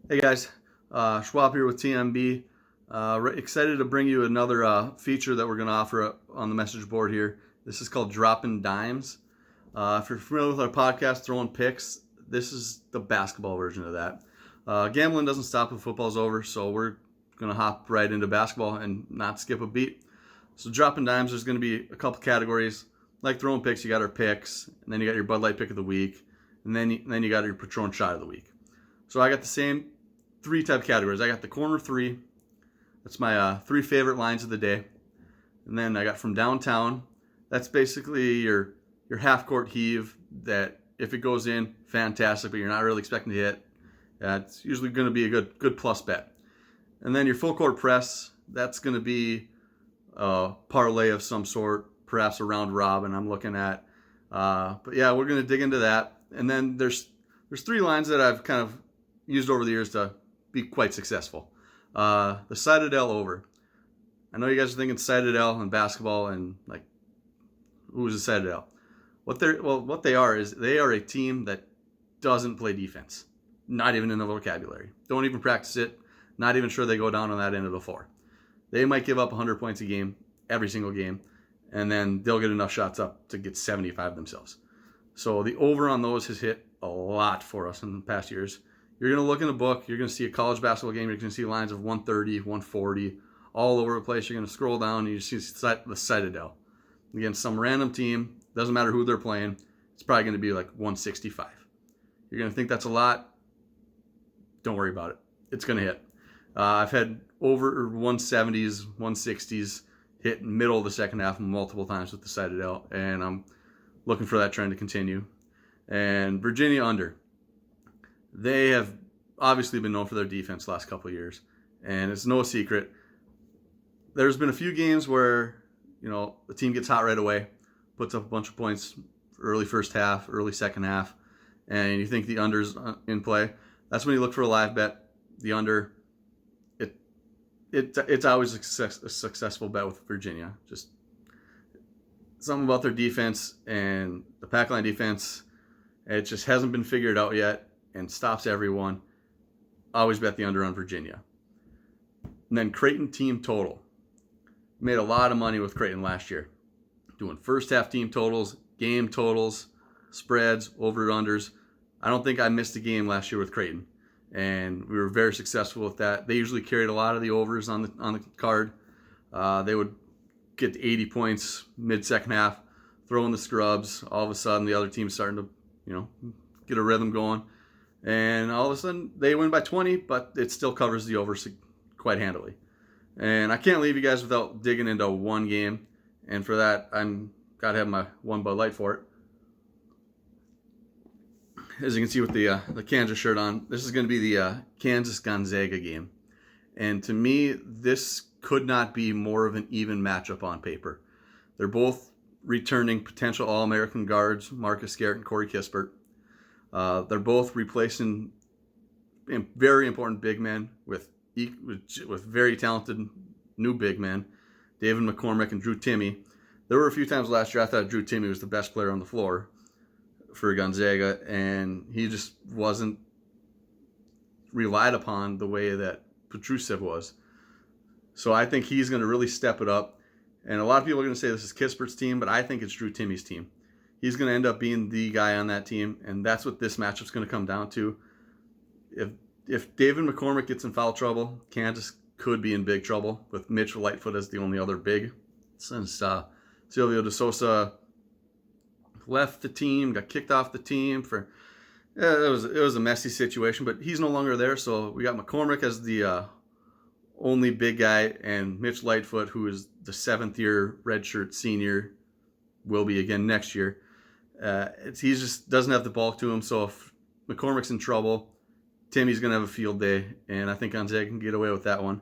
Hey guys, Schwab here with TMB. Excited to bring you another feature that we're going to offer on the message board here. This is called Droppin Dimes. If you're familiar with our podcast, Throwing Picks, this is the basketball version of that. Gambling doesn't stop when football's over, so we're going to hop right into basketball and not skip a beat. So Droppin Dimes, there's going to be a couple categories. Like Throwing Picks, you got our picks, and then you got your Bud Light pick of the week, and then you got your Patron shot of the week. So I got the same three type categories. I got the corner three. That's my three favorite lines of the day. And then I got from downtown. That's basically your half court heave that if it goes in, fantastic, but you're not really expecting to hit. It's usually going to be a good plus bet. And then your full court press. That's going to be a parlay of some sort, perhaps a round robin I'm looking at. But yeah, we're going to dig into that. And then there's three lines that I've kind of used over the years to be quite successful. The Citadel over. I know you guys are thinking Citadel and basketball and like, who's the Citadel? What they are is they are a team that doesn't play defense. Not even in the vocabulary. Don't even practice it. Not even sure they go down on that end of the floor. They might give up 100 points a game, every single game, and then they'll get enough shots up to get 75 themselves. So the over on those has hit a lot for us in the past years. You're going to look in a book. You're going to see a college basketball game. You're going to see lines of 130, 140, all over the place. You're going to scroll down and you see the Citadel. Against some random team. Doesn't matter who they're playing. It's probably going to be like 165. You're going to think that's a lot. Don't worry about it. It's going to hit. I've had over 170s, 160s hit in the middle of the second half multiple times with the Citadel. And I'm looking for that trend to continue. And Virginia under. They have obviously been known for their defense the last couple of years, and it's no secret. There's been a few games where, the team gets hot right away, puts up a bunch of points early first half, early second half, and you think the under's in play. That's when you look for a live bet. The under, it's always a successful bet with Virginia. Just something about their defense and the pack line defense, it just hasn't been figured out yet. And stops everyone. Always bet the under on Virginia. And then Creighton team total. Made a lot of money with Creighton last year. Doing first half team totals, game totals, spreads, over-unders. I don't think I missed a game last year with Creighton. And we were very successful with that. They usually carried a lot of the overs on the card. They would get to 80 points mid-second half, throw in the scrubs. All of a sudden, the other team's starting to, get a rhythm going. And all of a sudden, they win by 20, but it still covers the over quite handily. And I can't leave you guys without digging into one game. And for that, I'm got to have my one Bud Light for it. As you can see with the Kansas shirt on, this is going to be the Kansas-Gonzaga game. And to me, this could not be more of an even matchup on paper. They're both returning potential All-American guards, Marcus Garrett and Corey Kispert. They're both replacing very important big men with very talented new big men, David McCormick and Drew Timme. There were a few times last year I thought Drew Timme was the best player on the floor for Gonzaga, and he just wasn't relied upon the way that Petrusev was. So I think he's going to really step it up. And a lot of people are going to say this is Kispert's team, but I think it's Drew Timme's team. He's going to end up being the guy on that team, and that's what this matchup's going to come down to. If David McCormick gets in foul trouble, Kansas could be in big trouble with Mitch Lightfoot as the only other big. Since Silvio De Sousa left the team, got kicked off the team it was a messy situation, but he's no longer there. So we got McCormick as the only big guy, and Mitch Lightfoot, who is the seventh-year redshirt senior, will be again next year. He just doesn't have the bulk to him, so if McCormick's in trouble, Timmy's going to have a field day, and I think Gonzaga can get away with that one.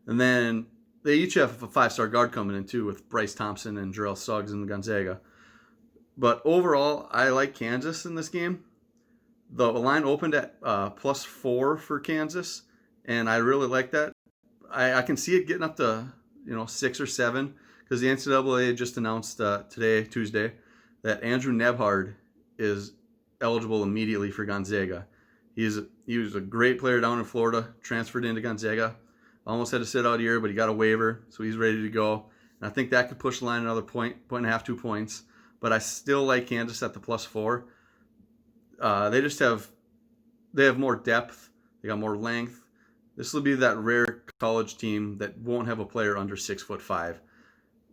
And then they each have a five-star guard coming in, too, with Bryce Thompson and Jarrell Suggs in Gonzaga. But overall, I like Kansas in this game. The line opened at +4 for Kansas, and I really like that. I can see it getting up to 6 or 7, because the NCAA just announced today, Tuesday, that Andrew Nebhard is eligible immediately for Gonzaga. He was a great player down in Florida, transferred into Gonzaga. Almost had to sit out a year, but he got a waiver, so he's ready to go. And I think that could push the line another point and a half, 2 points. But I still like Kansas at the +4. They have more depth. They got more length. This will be that rare college team that won't have a player under 6'5".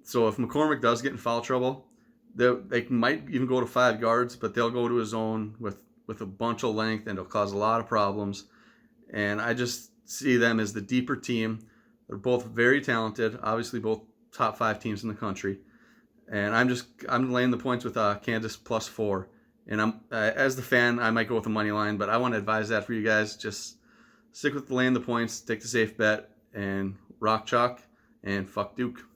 So if McCormick does get in foul trouble, they might even go to 5 guards, but they'll go to his zone with a bunch of length, and it'll cause a lot of problems. And I just see them as the deeper team. They're both very talented, obviously both top 5 teams in the country. And I'm laying the points with Kansas +4. And as the fan, I might go with the money line, but I want to advise that for you guys. Just stick with laying the points, take the safe bet, and rock chalk, and fuck Duke.